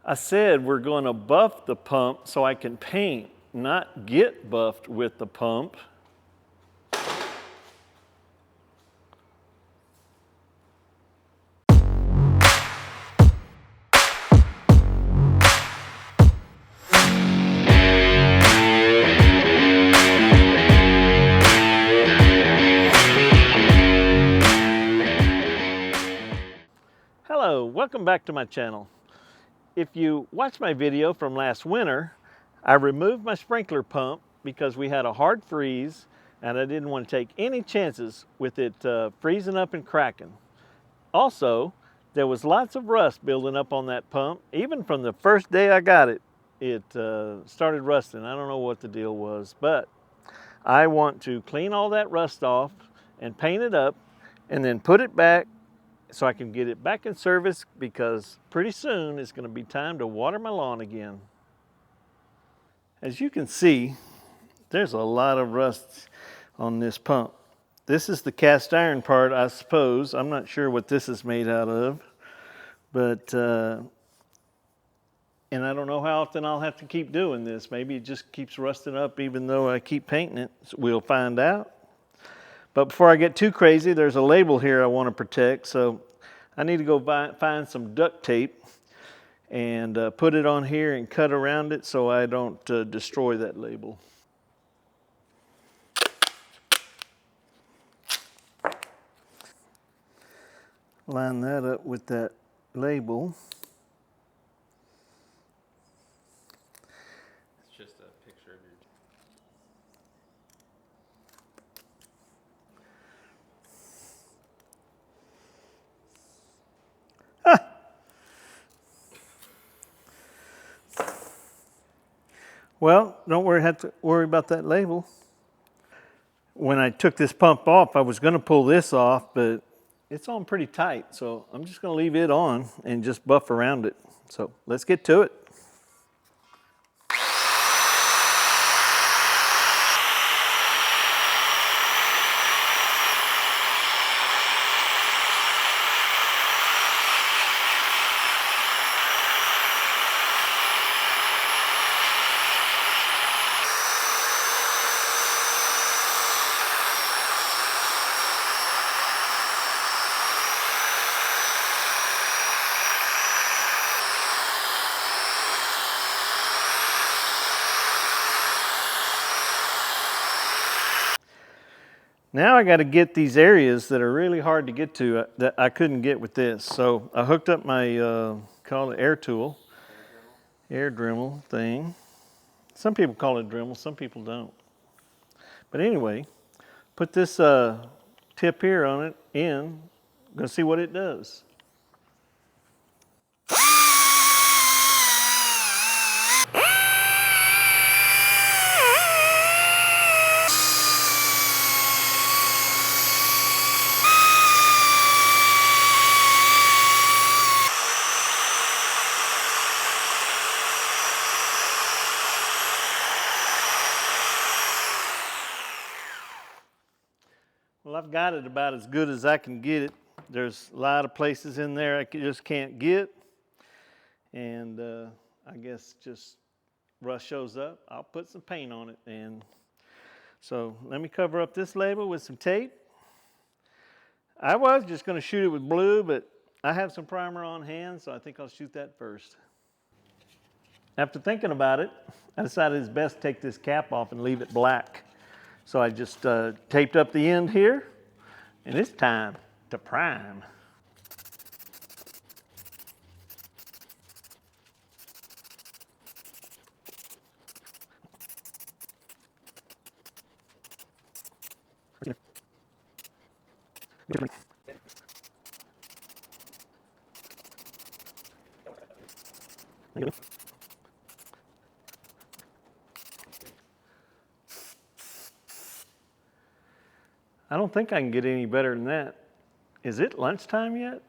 I said we're going to buff the pump so I can paint, not get buffed with the pump. Hello, welcome back to my channel. If you watched my video from last winter, I removed my sprinkler pump because we had a hard freeze and I didn't want to take any chances with it freezing up and cracking. Also, there was lots of rust building up on that pump. Even from the first day I got it, it started rusting. I don't know what the deal was, but I want to clean all that rust off and paint it up and then put it back so I can get it back in service, because pretty soon it's going to be time to water my lawn again. As you can see, there's a lot of rust on this pump. This is the cast iron part, I suppose. I'm not sure what this is made out of, but and I don't know how often I'll have to keep doing this. Maybe it just keeps rusting up even though I keep painting it. So we'll find out. But before I get too crazy, there's a label here I want to protect, so I need to go find some duct tape and put it on here and cut around it so I don't destroy that label. Line that up with that label. It's just a picture of your... Well, don't have to worry about that label. When I took this pump off, I was going to pull this off, but it's on pretty tight, so I'm just going to leave it on and just buff around it. So let's get to it. Now I got to get these areas that are really hard to get to that I couldn't get with this. So I hooked up my, call it air tool, air Dremel thing. Some people call it Dremel, some people don't. But anyway, put this tip here on it in. I'm going to see what it does. Well, I've got it about as good as I can get it. There's a lot of places in there I just can't get. And I guess just rust shows up. I'll put some paint on it. And so let me cover up this label with some tape. I was just going to shoot it with blue, but I have some primer on hand, so I think I'll shoot that first. After thinking about it, I decided it's best to take this cap off and leave it black. So I just taped up the end here, and it's time to prime. I don't think I can get any better than that. Is it lunchtime yet?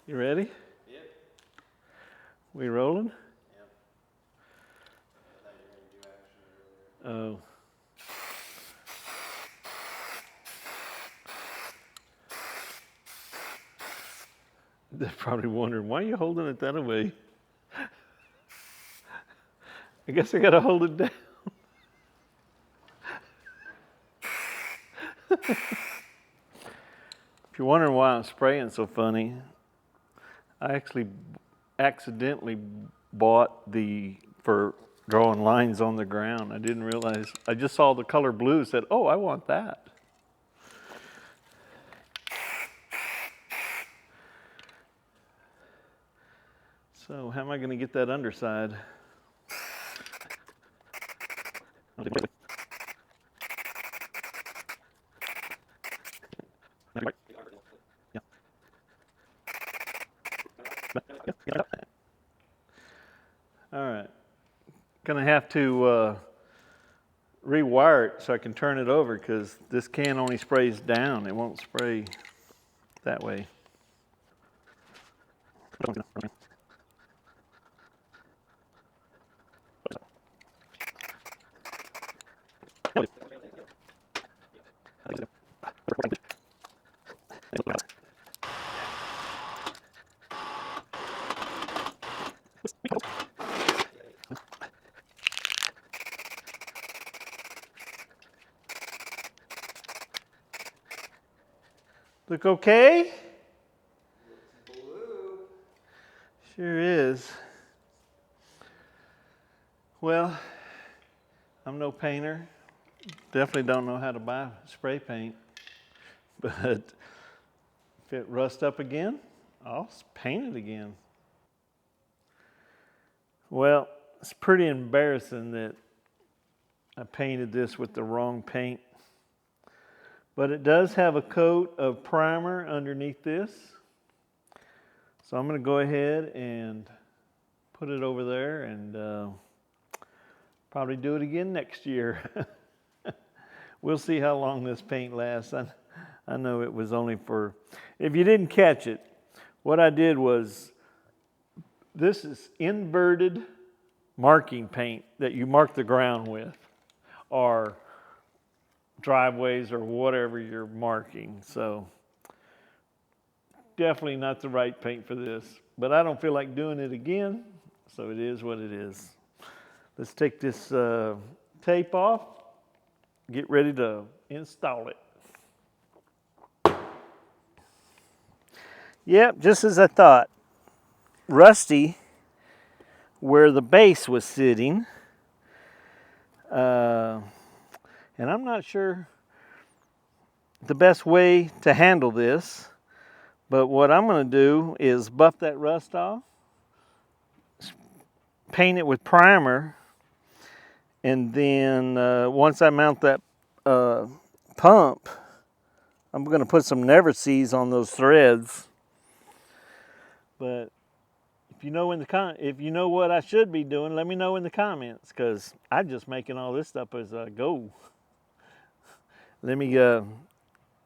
You ready? Yep. We rolling? Yep. I thought you were going to do action earlier. Oh. They're probably wondering, why are you holding it that way? I guess I gotta hold it down. If you're wondering why I'm spraying so funny, I actually accidentally bought for drawing lines on the ground. I didn't realize, I just saw the color blue and said, oh, I want that. So how am I gonna get that underside? All right, gonna have to rewire it so I can turn it over because this can only sprays down. It won't spray that way. Look okay? Blue. Sure is. Well, I'm no painter. Definitely don't know how to buy spray paint. But if it rusts up again, I'll paint it again. Well, it's pretty embarrassing that I painted this with the wrong paint. But it does have a coat of primer underneath this. So I'm going to go ahead and put it over there and probably do it again next year. We'll see how long this paint lasts. I know it was only for, if you didn't catch it, what I did was, this is inverted marking paint that you mark the ground with, or driveways or whatever you're marking. So definitely not the right paint for this, but I don't feel like doing it again, so it is what it is. Let's take this tape off, get ready to install it. Yep, just as I thought. Rusty where the base was sitting. And I'm not sure the best way to handle this, but what I'm going to do is buff that rust off, paint it with primer, and then once I mount that pump, I'm going to put some Never-Seez on those threads. But if you know if you know what I should be doing, let me know in the comments, because I'm just making all this stuff as I go. Let me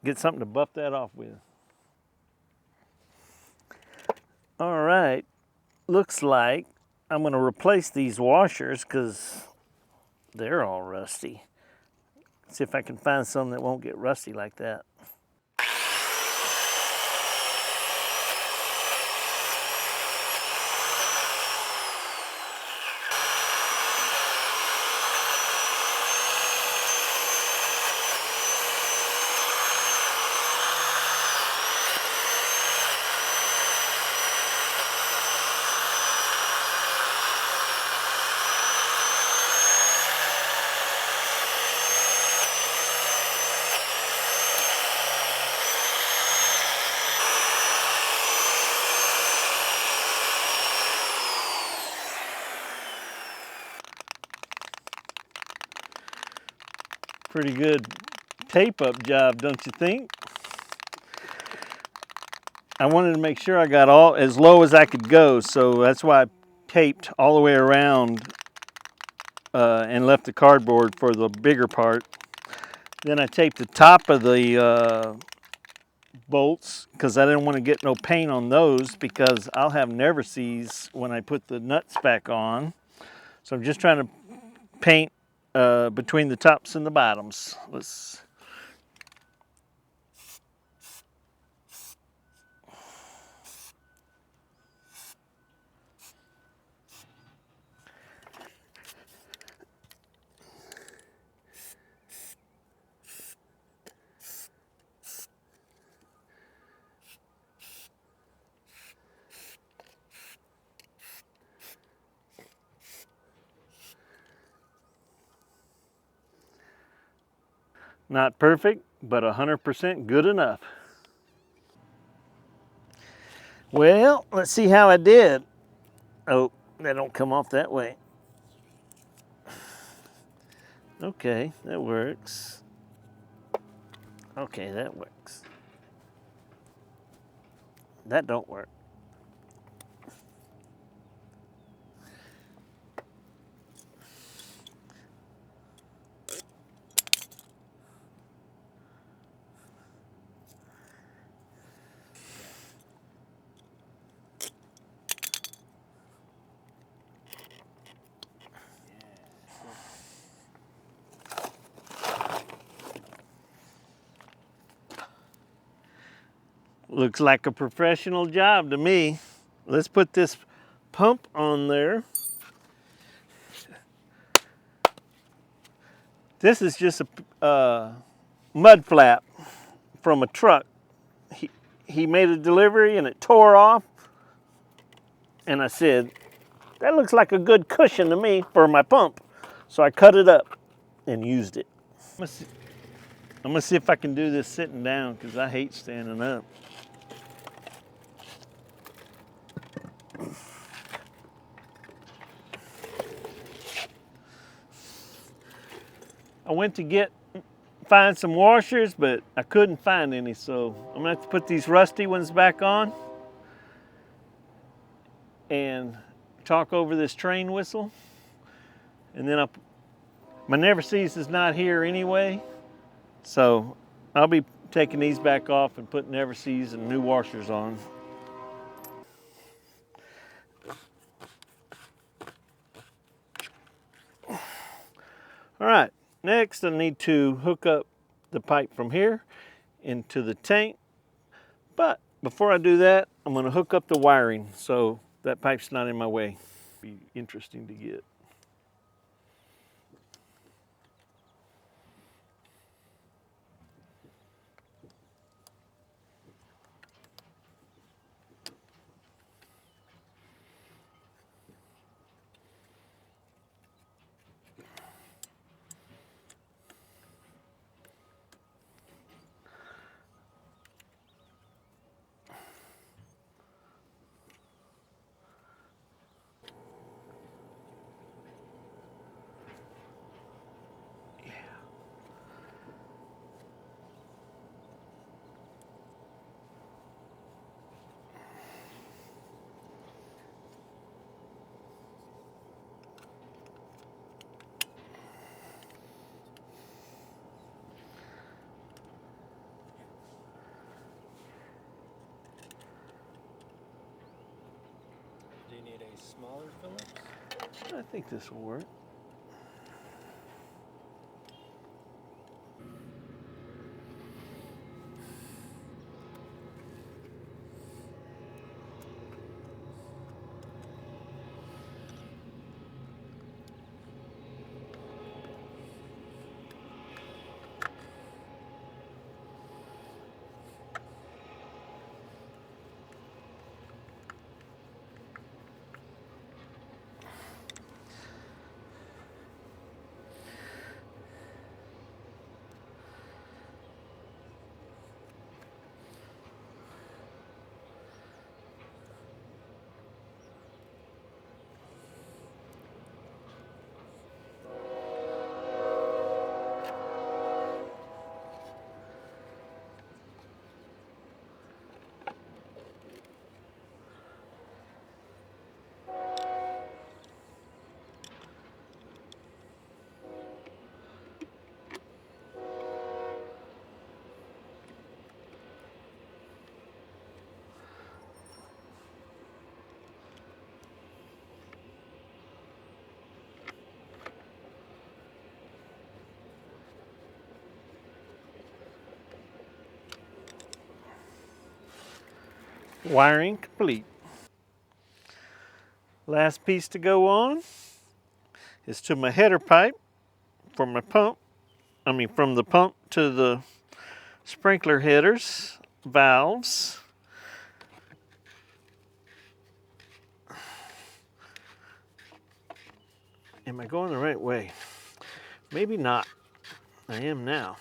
get something to buff that off with. All right, looks like I'm going to replace these washers because they're all rusty. See if I can find some that won't get rusty like that. Pretty good tape up job, don't you think? I wanted to make sure I got all as low as I could go, so that's why I taped all the way around and left the cardboard for the bigger part. Then I taped the top of the bolts because I didn't want to get no paint on those, because I'll have Never-Seez when I put the nuts back on. So I'm just trying to paint between the tops and the bottoms. Let's Not perfect, but 100% good enough. Well, let's see how I did. Oh, that don't come off that way. Okay, that works. Okay, that works. That don't work. Looks like a professional job to me. Let's put this pump on there. This is just a mud flap from a truck. He made a delivery and it tore off. And I said, that looks like a good cushion to me for my pump. So I cut it up and used it. I'm gonna see if I can do this sitting down because I hate standing up. I went to find some washers, but I couldn't find any, so I'm gonna have to put these rusty ones back on and talk over this train whistle. And then my Never Sees is not here anyway, so I'll be taking these back off and putting Never Sees and new washers on. All right, next I need to hook up the pipe from here into the tank. But before I do that, I'm gonna hook up the wiring so that pipe's not in my way. Be interesting to get. Do you need a smaller Phillips? I think this will work. Wiring complete. Last piece to go on is to my header pipe from my pump. From the pump to the sprinkler headers, valves. Am I going the right way? Maybe not. I am now.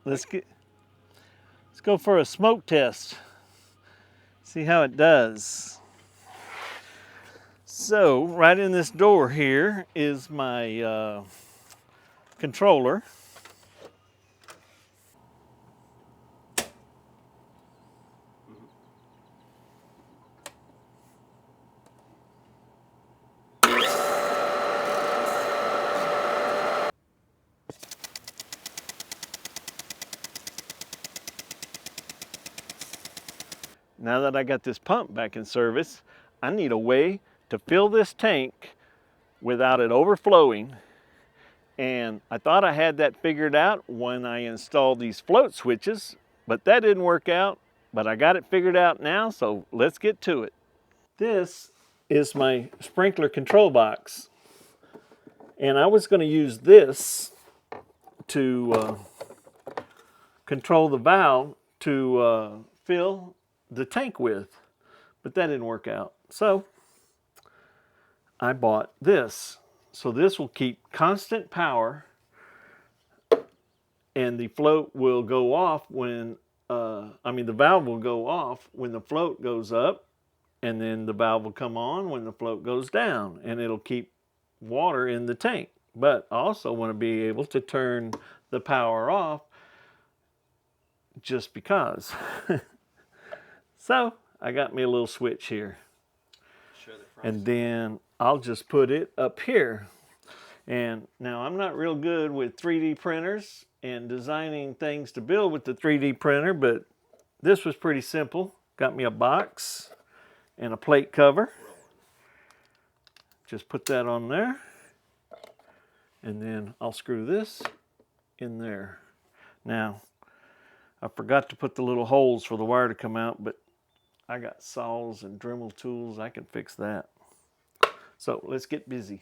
let's go for a smoke test. See how it does. So right in this door here is my controller. Now that I got this pump back in service, I need a way to fill this tank without it overflowing. And I thought I had that figured out when I installed these float switches, but that didn't work out. But I got it figured out now, so let's get to it. This is my sprinkler control box. And I was going to use this to control the valve to fill the tank with, but that didn't work out. So I bought this. So this will keep constant power, and the float will go off when, the valve will go off when the float goes up, and then the valve will come on when the float goes down, and it'll keep water in the tank. But I also want to be able to turn the power off just because. So I got me a little switch here. And then I'll just put it up here. And now I'm not real good with 3D printers and designing things to build with the 3D printer, but this was pretty simple. Got me a box and a plate cover. Just put that on there. And then I'll screw this in there. Now, I forgot to put the little holes for the wire to come out, but I got saws and Dremel tools. I can fix that. So let's get busy.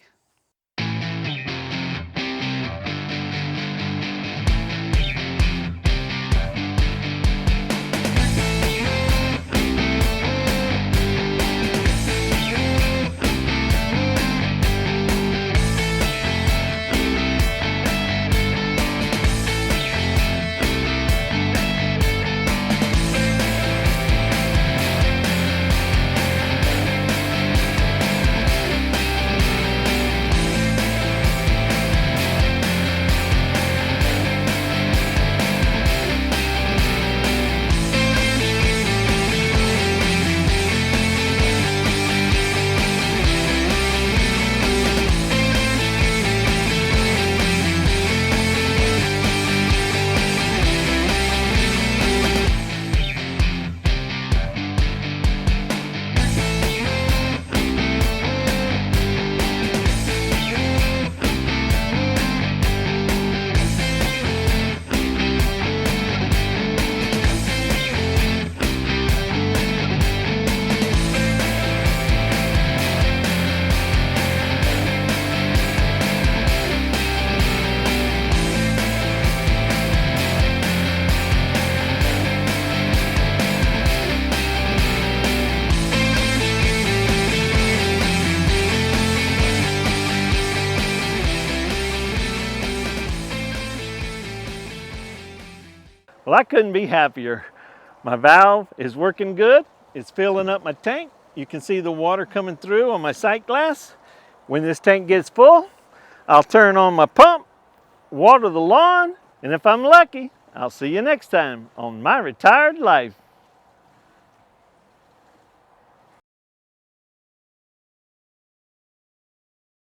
Well, I couldn't be happier. My valve is working good. It's filling up my tank. You can see the water coming through on my sight glass. When this tank gets full, I'll turn on my pump, water the lawn, and if I'm lucky, I'll see you next time on My Retired Life.